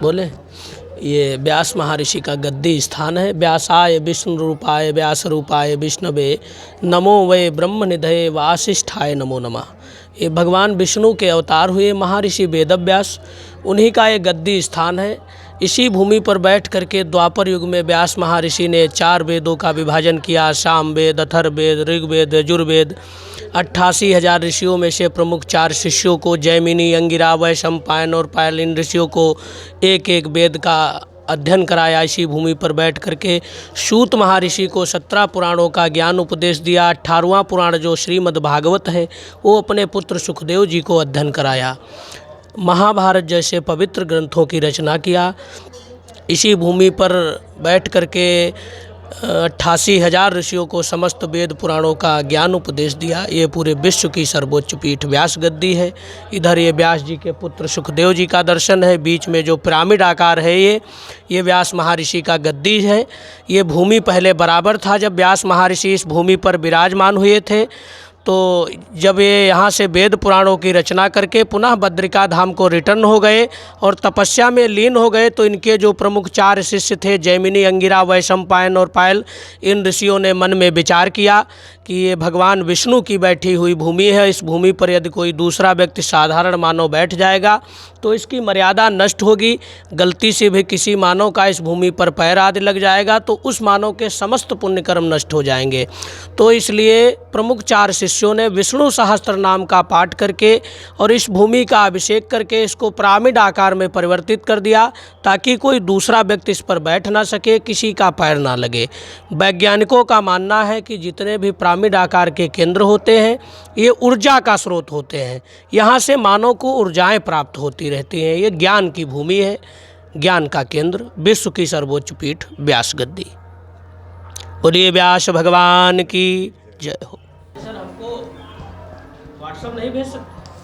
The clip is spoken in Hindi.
बोले ये व्यास महर्षि का गद्दी स्थान है। व्यासाय विष्णु रूपाय व्यास रूपाय विष्णवे नमो वै ब्रह्म निधये वासिष्ठाय नमो नमः। ये भगवान विष्णु के अवतार हुए महर्षि वेदव्यास, उन्हीं का ये गद्दी स्थान है। इसी भूमि पर बैठ करके द्वापर युग में व्यास महर्षि ने 4 वेदों का विभाजन किया। साम वेद, अथर्ववेद, ऋग्वेद, यजुर्वेद। 88,000 ऋषियों में से प्रमुख 4 शिष्यों को जैमिनी, अंगिरा, वैशंपायन और पायल, इन ऋषियों को एक एक वेद का अध्ययन कराया। इसी भूमि पर बैठ करके सूत महर्षि को 17 पुराणों का ज्ञान उपदेश दिया। 18वां पुराण जो श्रीमद् भागवत है वो अपने पुत्र सुखदेव जी को अध्ययन कराया। महाभारत जैसे पवित्र ग्रंथों की रचना किया। इसी भूमि पर बैठ करके 88,000 ऋषियों को समस्त वेद पुराणों का ज्ञान उपदेश दिया। ये पूरे विश्व की सर्वोच्च पीठ व्यास गद्दी है। इधर ये व्यास जी के पुत्र सुखदेव जी का दर्शन है। बीच में जो पिरामिड आकार है ये व्यास महर्षि का गद्दी है। ये भूमि पहले बराबर था। जब व्यास महर्षि इस भूमि पर विराजमान हुए थे तो जब ये यहाँ से वेद पुराणों की रचना करके पुनः बद्रिका धाम को रिटर्न हो गए और तपस्या में लीन हो गए, तो इनके जो प्रमुख 4 शिष्य थे जैमिनी, अंगिरा, वैशंपायन और पायल, इन ऋषियों ने मन में विचार किया कि ये भगवान विष्णु की बैठी हुई भूमि है। इस भूमि पर यदि कोई दूसरा व्यक्ति साधारण मानव बैठ जाएगा तो इसकी मर्यादा नष्ट होगी। गलती से भी किसी मानव का इस भूमि पर पैर आदि लग जाएगा तो उस मानव के समस्त पुण्य कर्म नष्ट हो जाएंगे। तो इसलिए प्रमुख 4 शिष्यों ने विष्णु सहस्त्र नाम का पाठ करके और इस भूमि का अभिषेक करके इसको पिरामिड आकार में परिवर्तित कर दिया ताकि कोई दूसरा व्यक्ति इस पर बैठ ना सके, किसी का पैर ना लगे। वैज्ञानिकों का मानना है कि जितने भी पिरामिड आकार के केंद्र होते हैं ये ऊर्जा का स्रोत होते हैं। यहाँ से मानव को ऊर्जाएं प्राप्त होती रहती हैं। ये ज्ञान की भूमि है, ज्ञान का केंद्र, विश्व की सर्वोच्च पीठ व्यास गद्दी। बोलिए व्यास भगवान की जय हो। सर हमको व्हाट्सएप नहीं भेज सकते?